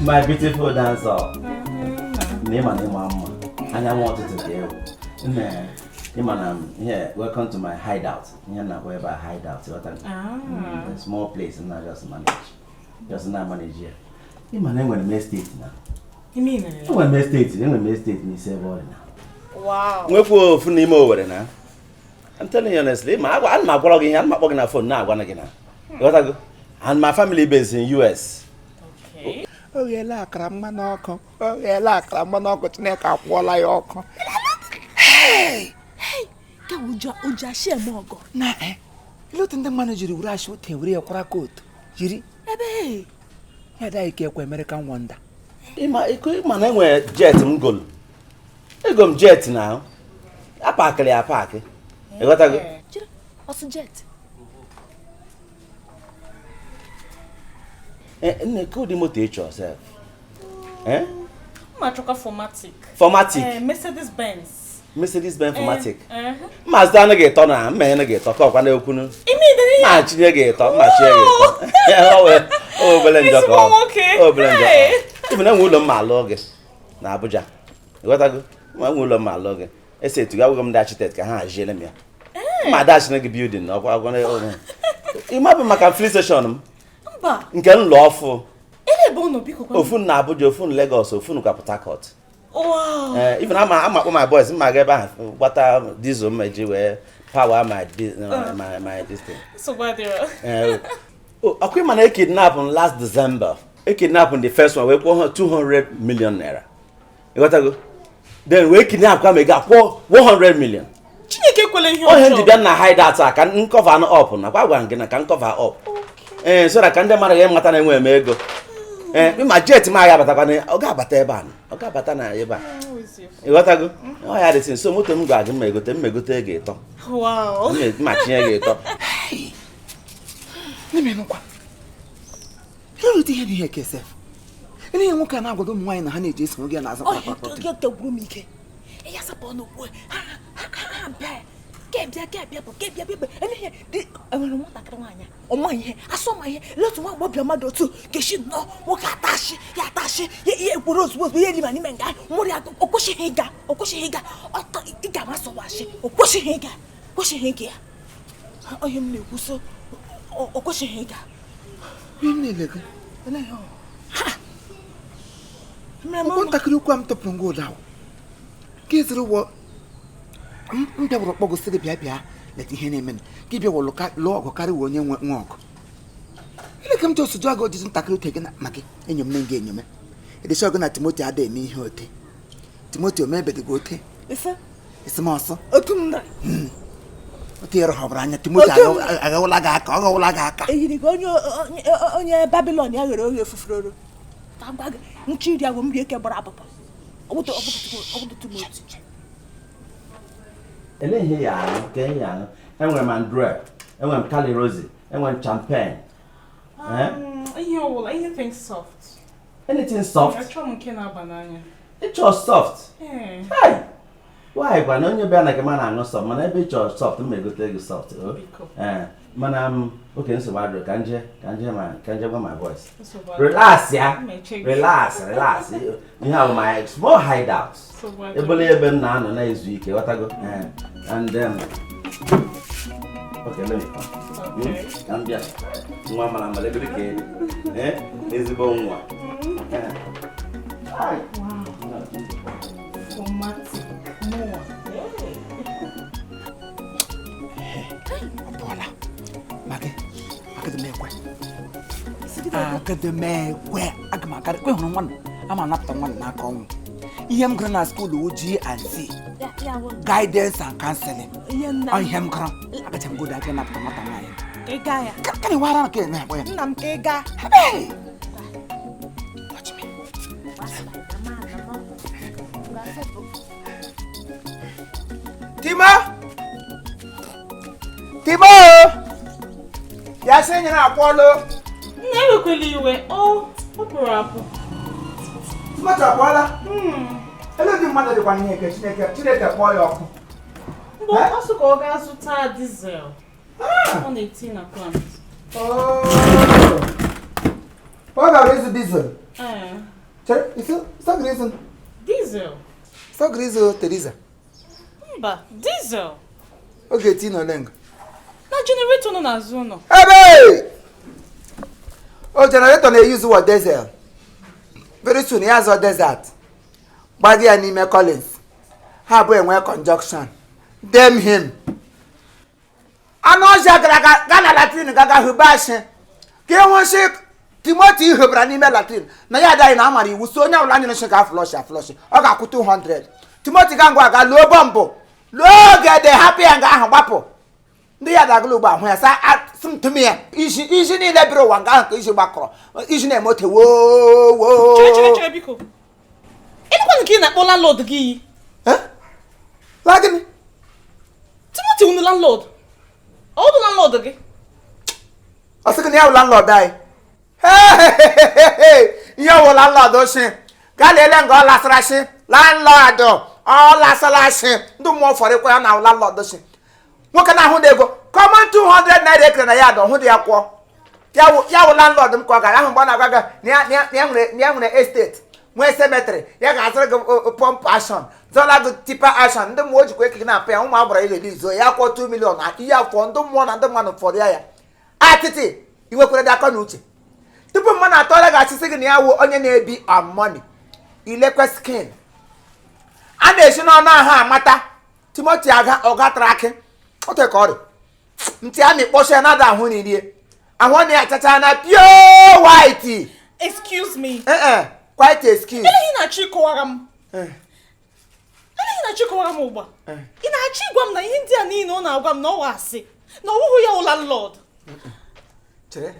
My beautiful dancer. Name and mama. And I wanted to go. Here, welcome to my hideout. Here now, wherever I hideout. A small place and I just manage. Just not manage here. My name when I state now. You mean? When I state, me say now. Wow. We're for Imo over now. I'm telling you honestly, I'm not blogging. I'm not blogging a phone now. And my family based in US. Okay. Oh yeah, la krama noko. Oh yeah, la krama noko. Chineka kwala yoko. Hey, ka uja share mogo. Na ilo tende manager urashi wote uri yakora koto. Jiri. Ebe. Ya dai ke kwa American Wonder. Ima na enwe jet ngol. Ego m jet now. Apakle apake. E got go. Jiri, what's jet? Could you motivate yourself? Matroka formatic. Formatic. Mercedes Benz. Mercedes Benz formatic. Mazda na get on am, me na get talk kwa na okunu. Immediately. Ma chinye get talk, ma chinye get talk. Oh, belenjo ko. Oh, belenjo. Even na wulo ma loge na Abuja. You got go? Ma wulo ma loge. E say to go the architect ka ha jele me. Ma dash na building na kwa na oh. Imagine maka free station. Nke nlọfụ. Ebe ono biko kwa. Ofun na Abuja, ofun Lagos, ofun kwa Port Harcourt. Wow. Even I'm my boys, my guy water diesel meji we power my this thing. So bad there. Okay, man, I kidnapped last December. I kidnapped the first one. We put 200 million naira. You got to go. Then we kidnap come again 100 million. Chineke kwele ihe. Oh, hindi biya na hide that can cover up na kwa gwa can cover up. So that can dem mara ye mata na enwe ego. My jet ma ya bata kwa na oga bata ebe an. Oga bata na ebe an. You got to go. Oh ya dey so moto m gwa me gote ego eto. Wow. Ma chinye ego eto. Hey. Nime no kwa. Lolo ti hebi here kesef. Eni enwo ka na agodo mwan na ha na eje so ge na azapa. Oh, get the guru mike. E ya sapo no wo. Ha be. Get bia. Eni here di enwo mo takra nwanya. Omo ihe, aso ma ihe. Let one bo bia mado tu. Geshi no, wo ka tashi, ya tashi. Ye ekworo ozugbo ye liba ni menga. Mori ato okoshi higa. Oto iga maso washi. Okoshi higa. Oye m na-ekwu so okwesịghị ịga. Nnelega. Ntakịrị ukwu m tọpụrụ ngwa ụda ahụ. Ka eziri ụwọ m bịawụrụ kpọgosi gị bịa leta ihe na-eme ka ị bịawụrụ lụọ ọgụ karịa onye nwe ọgụ. Ele ka m ji osụjụ agụ ojiji ntakịrị ote gị maka enyom na nga enyome. Edesi ọgụ na Timoti ada eme ihe ote. Timoti omebedịgo ote. Isi m ọsọ. Otu m nda. Otero hobranya Timoti agawula ga aka. Eyiri go onye Babylon ya ghere oge fufuroro. Tagba nchiri agwo mbi eke gbara papa. Obuto Timoti. Ele ihe ya anu Kenya. Enwe mandre, enwe Cali Rose, enwe champagne. Anything soft. Anything soft. I try mke na banana. It's all soft. Hey. Why gwa na onye bịa na kema na anu soft, mana ebe it's soft, me go take soft. Mana okay, nsogbu adịrọ ka nje gwa my voice. Relax ya. Relax. You have my small hideout. Ebe m na-anọ na ezu ike, watago. And okay, let me come. Okay. Cambia. Nwa mara male bi ke. Ezigbo nwa. Ai. Wow. Formatic. More. Bola. Akademekwe. Agamakare kwe hono nwan. Ama napta nwan na aka onwu. Ihe m gụrụ na school wo G&C. Guidance and counseling. Ihe m gụrụ. Agacha m go da na napta mata nwaanyị. Ega ya. Ka ni wara na ke na boy. Nna m ka ega. Hey. Watch me. Timo! Ya senye na akwolo. Never could iwe. Oh, opera. Timo ta akwala? Ele di mmadụ dị kwa ihe ke Chineke kpọọ ya ọkụ. But also go gas to diesel. On 18 plant. Oh. Ọ gara ịzụ diesel. Chere, so reason. Diesel. So grizo Teresa. Mba, diesel. Okay, Tino Leng. Na generator no na zuno. Hey! Oh, generator they use what diesel. Very soon he has a desert. Body and Imo Collins. Have a conjunction. Damn him. Anoja gana latrine gaga hubashe. Ke won shek Timothy hubra ni me latrine. Na ya dai na amari wuso nya wala ni shek flush. O ga ku 200. Timothy gangwa ga lo bombo. Lo get the happy and ga ahbapo. Ndi ya da glo gba ho ya sa sum to me. Ishi ni le bro wanga ko ishi gbakro. Ishi na emote wo. Chere biko. Inu kwa nke na kpọ landlord gi. Lagini. Timothy unu landlord. All the landlord gi. Asika ni ya landlord dai. Hey. Ya wo landlord o shin. Ga le ngo lasara shin. Landlord all lasara shin. Ndu mo fore ko ya na landlord o shin. Nwoke na hu dego. Common 200 naira ekre na ya do hu de akwo. Ya wo landlord m ko ga ahụ gba na gwaga ni nwere estate. Mwe cemetery ya ga asịrị gị pump action zola gị tipa action ndị mmụọ jikwa ekike na-apụ ya ụmụ agbara irelizo ya kwọ 2 million na ihe afọ ndị mmụọ na ndị mmadụ fọrọ ya atịtị iwekwere dị aka na uche tupu mmadụ atọrọ gị achịsị gị na ya wụ onye na-ebi on money ilekwe skin a na-esi n'ọnụ ahụ amata Timothy ọgatara akị ote ka ọ dị ntị a na-ekpọcha ya na-ada ahụ n'irie ahụ na ya chacha na pure white. Excuse me. Quite excuse. Ele na chikowara m. Ugba. Ị na-achị gwa m na ihe ndị a niile ọ na-agwa m na ọ wasị. Na ọwụhụ ya landlord. Chere.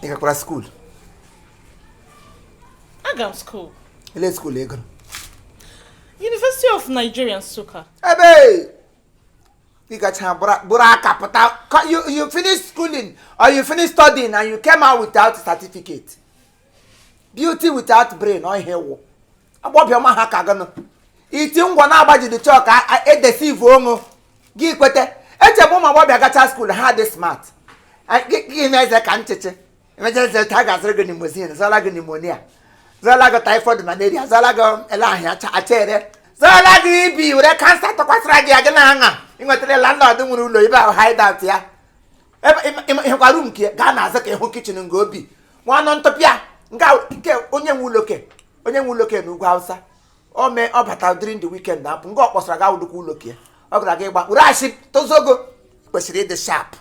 Ị gakwara school. Aga m school. Ele school ego. University of Nigeria Nsukka. Ebe. You got buraka. You finished schooling or you finished studying and you came out without a certificate. Beauty without brain or hair. Above your mahaka gano. Eating one abaji the chalk, I deceive ongo. Give quete. Ete mama wabi agacha school hard smart. I give me as a canteche. Imagine the tigers regular museum, Zalaga pneumonia. Zalaga typhoid malaria, Zalaga elahia chere. Zalaga be with a cancer to quastragi agana. You went to the landlord who know about hide out here. In my room, Ghana, Zaka, kitchen and go be. One on topia. Onye nwuloke n'ugwu Hausa o me obata during the weekend na ngo okposara ga wudu uloke o gara ga igba urashi tozogo kwesiri dị sharp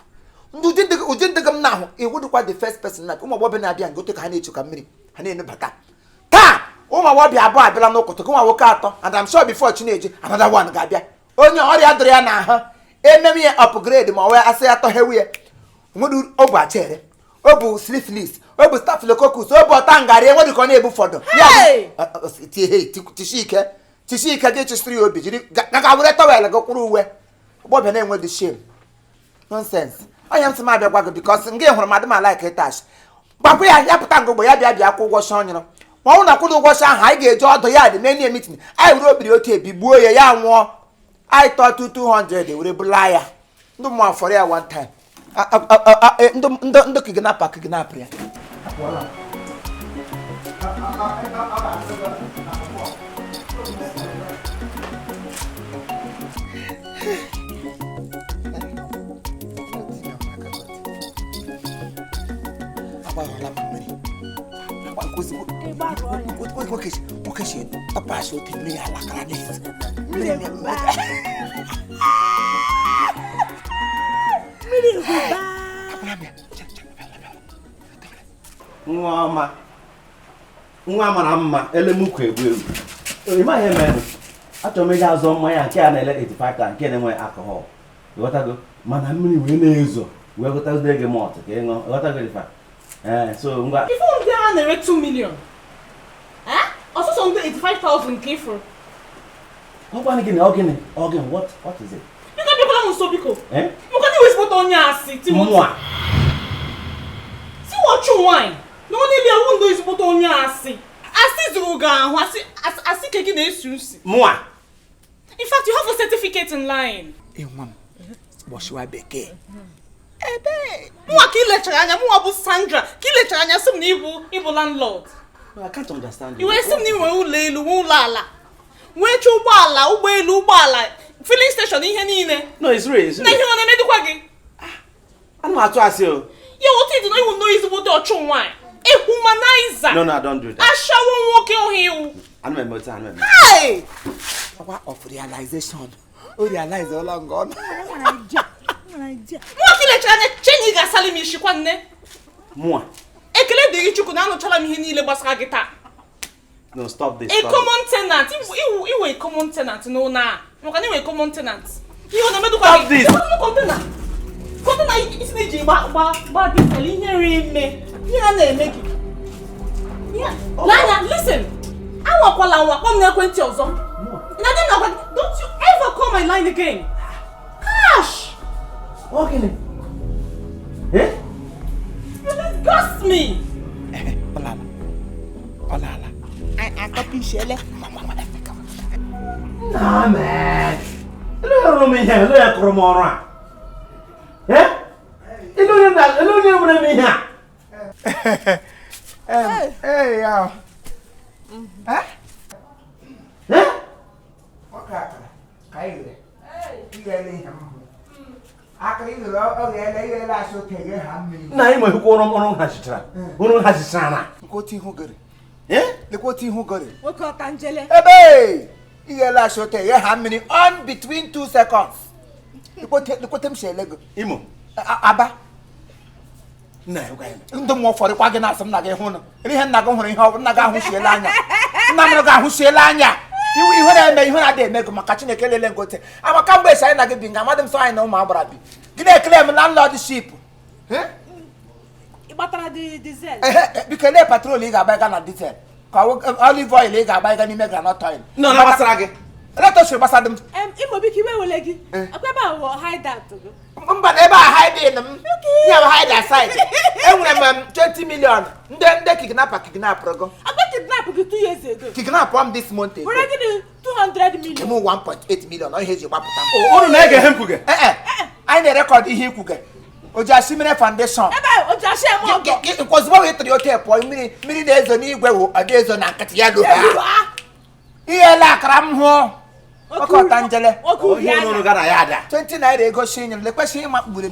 udi ndegam na ahụ iwudukwa the first person na ụmụ agbọbịa na-abịa ngote ka ha na-echu ka mmiri ha na-enubata taa ụmụ agbọbịa abụọ abịala n'ụkọtụ ụmụ nwoke atọ and I'm sure before Chineji another one ga-abịa onye ọrịa dụrụ ya na ahụ ememe ya upgrade ma wee asị atọ hewe ya nwedu obu achere obu syphilis obu staphylococcus obu otangari enwedu ka ọ na-ebu fọdụ tishike dị chistri obi jiri gaga were towel gị kwụrụ uwe ọgbọbịa na-enwedu shame nonsense onye m sị m abịa gwa gị because nga hụrụ madị ma like itash gbapụ ya pụta ngogbo ya bịa kwụ ụgwọ shọ nyụrụ ma ọ na-akwụrụ ụgwọ shọ ahụ anyị ga-eji ọdụ ya dị n'enye meeting anyị were obiri otu ebi gbuo ya nwụọ anyị tọtụ 200 were bụla ya ndị mmụọ fọrọ ya one time ndị kidnap ya nwa mara mma elemukwu egbu ịmaghị eme achọrọ m ịga azọ mmanya nke a na-ele 85 ka nke na-enwe alcohol ịghọtago mana mmiri wee na-ezo wee gotazie gị malt ka ị ṅụọ ịghọtago ife so ngwa ife ndị a na-ere 2 million ọsụsọ ndị 85,000 nke ifuru ọgwanị gịnị ọgịnị what is it biko bịakwala m nso biko maka na iwezipụta onye asị Timothy si wọchụ nwanyị na onye bịa hụ ndị ezipụta onye asị zuru gị ahụ asị ke gị na-esi usi mụa in fact you have a certificate in line enwa m gbọchiwa bekee Ebe. Mwa ka ilechara anya mwa bụ Sandra. Ka ilechara anya sị m na ịbụ landlord. I can't understand you. Iwe sị m na inwe ụlọ elu, nwe ụlọ ala. Nwee chi ụgbọala, ụgbọelu, ụgbọala, filling station ihe niile. No, it's real. Na ihe ọ na-emedikwa gị. I'm not to ask you. Ya otu ịdị na iwu nnọọ ezigbo dị ọchụ nwaanyị. Ehumanizer. No, I don't do that. Ashawo nwoke ohi iwu. I'm a motor. Hey! Power of realization. O realize all on gone. Mwa ka ilechara anya chenyi ga-asali m isi kwa nne. More. Ekele dịrị Chukwu na anụchala m ihe niile gbasara gị taa. No, stop this. A common tenant. Iwe common tenant n'ụlọ a. Maka na iwe common tenant. Ihe ọ na-emedukwa gị. Stop this. Kọntena isi na-eji gba dịtel ihe nri ime. Ihe a na-eme gị. Lanya, listen. Anwakwala anwa kpọm n'ekwentị ọzọ. Don't you ever call my line again. Gosh! Okay. Eh? You disgust me. Olala. I copy Shele. Nah, man. Hello, me here. Hello, Kromora. Eh? Hello, me here. Hey, yeah. Huh? Eh? Okay. Kaire. Hey. Akari lo le la so tege hammi. Na imo ko ono hashitra. Ono hashitra na. Ko ti hu gere. Eh? Le ko ti hu gere. Nwoke ọka njele. Ebe! Iye la so tege hammi on between 2 seconds. Le ko tem shele go. Imo. Aba. Na yo gaime. Ndo mo fori kwa gị na asem na gị hụ na. Ri he na gị hụrụ ihe ọ na ga ahụ shiela anya. Nna m ga ahụ shiela anya. Ihu na-eme ihe na-adị eme gị maka Chineke lele ngote. Amaka mgbe esi anyị na gị bi nga amadị m so anyị na ụmụ agbara bi. Gị na-ekele m landlordship. Ị gbatara diesel. Biko lee patrol ị ga-agba na diesel. Ka olive oil ị ga-agba n'ime groundnut oil. No, na gbasara gị. Leto siri gbasara m. Imo biko iwe wele gị. Akwaba awọ hideout gị. Mba ebe a hide m. Ya bụ hide aside. Enwere m 20 million. Ndị kidnap go. Agba kidnap gị 2 years ago. Kidnap am this month ago. Were gị 200 million. Kemu 1.8 million. Ọ ihe eji gbapụta m. Unu na-ege hem kwuge. Anyị na-record ihe ikwuge. Ojasimire Foundation. Ebe Ojashi eme ọgọ. Nkozugbo wee tiri ote pụọ mmiri na-ezo n'igwe wo ọ na-ezo na nkịtị ya lo ha. Ihe la akara m hụ. Ọkọta njele. Onye unu gara ya ada. 20 naira ego shi nyere lekwesị ịma kpure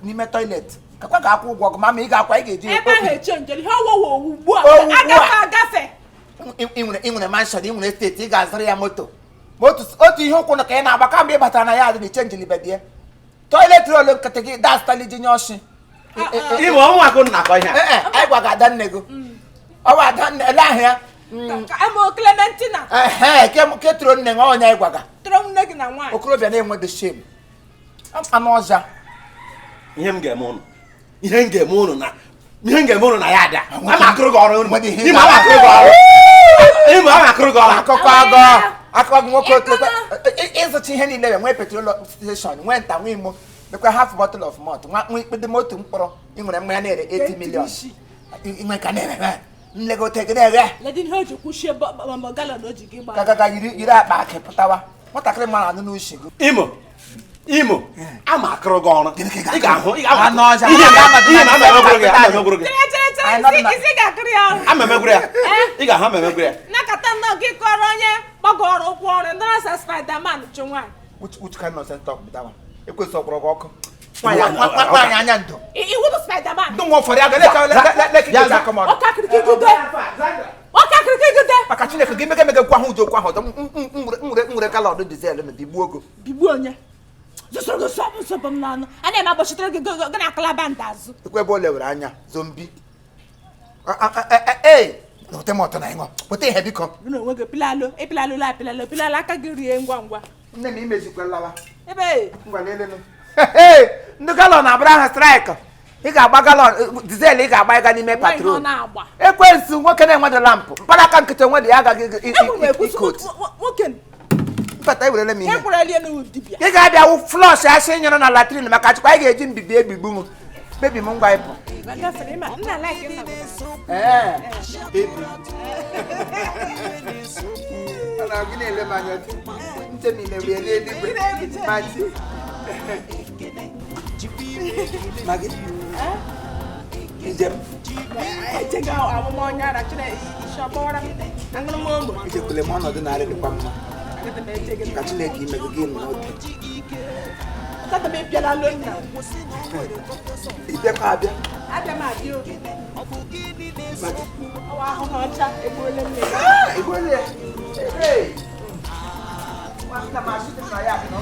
n'ime toilet. Kakwa ga-akwụ ụgwọ ọgụ ma ị ga-akwa ị ga-eji ebe ahụ echenjeli ha ọwụwa ugbu a agafe inwere mansion inwere steeti ị ga-azụrụ ya moto otu ihe ụkwụ na ka ị na-agba kamgbe ị batara na ya adị na ichenjili bedie toilet roll nkịtị gị dastali ji nye ọchị Imo ọnwụ akụ na-akọ ihe anyị gwa ga-ada nne gị ọwa ada nne ele ahụ ya emo Clementina ketụrụ nne nwa onye anyị gwaga tụrụ nne gị na nwaanyị okorobịa na-enweghị shame anụ ọja ihe m ga-eme ụnụ ihe m ga-eme ụnụ na ya ada ama akụrụ gị ọrụ Imo ama akụrụ gị ọrụ Imo ama akụrụ gị ọrụ akụkọ gị nwoke otlekwa ịzụcha ihe niile ya nwee petrol station nwee nta nwee imo mekwa half bottle of malt nwa ikpede motu mkpọrọ ị nwere mmanya na-ere 80 million inwe ka na-ere nlegote gị na-ere kagaga yiri akpa akị pụtawa nwatakịrị mara anụ n'ushi gị Imo ama akụrụ gị ọrụ ị ga-ahụ anụ ọja amemegwuru ya ị ga-ahụ amemegwuru ya nakata nọ gị kọrọ onye gbagọrọ ụkwụ ọrụ ndị na-asa Spiderman chụ nwaanyị which kind of talk bitawa ekwesị ọkpọrọ gị ọkụ nwaanyị anya ndụ iwudu Spiderman ndụ nwa ụfọdụ aga lekịta akọmọdụ ọkakịrịkịgide maka Chineke gị mege kwa ahụ ụjọ kwa ahụ ọtọ nwere kala ọdụ dizel na bigbuo ogo bigbuo onye zụsoro gị nsọpụ m n'ọnụ a na-eme agbachitere gị gị na akalaba nta azụ ekwe ebe o lewere anya zombi ote m ọtọ na ịṅụ pụta ihe biko gị na onwe gị pịlalụ aka gị rie ngwa ngwa nne m imezikwalala ebe ngwa lelenụ ndị galọn na-abụrụ aha straịkị ị ga-agba galọn dizel ị ga-agba ịga n'ime patrol ekwensu nwoke na-enwedị lampụ mkparaka nkịtị onwedị ya agaghị ikot mpata ewerele m ihe ị ga-abịa wụ flọsh asị nyere na latrin maka chịkwa anyị ga-eji mbibi egbigbu m bebi m ngwa ịpụ Maggi. Ijem. Ejega amụma onye ara Chineke shọbọra. Angụrụ m ogbo. Ijekwele m ọnọdụ narị dịkwa mma. Ka Chineke imego gị n'oge. Tata m ebiala lonna. Ịbịakwa abịa. Abịa m abịa oge. Ọwa ahụhụ ọcha egbuole m. Igwe. Hey. Nwata m asị dị na ya.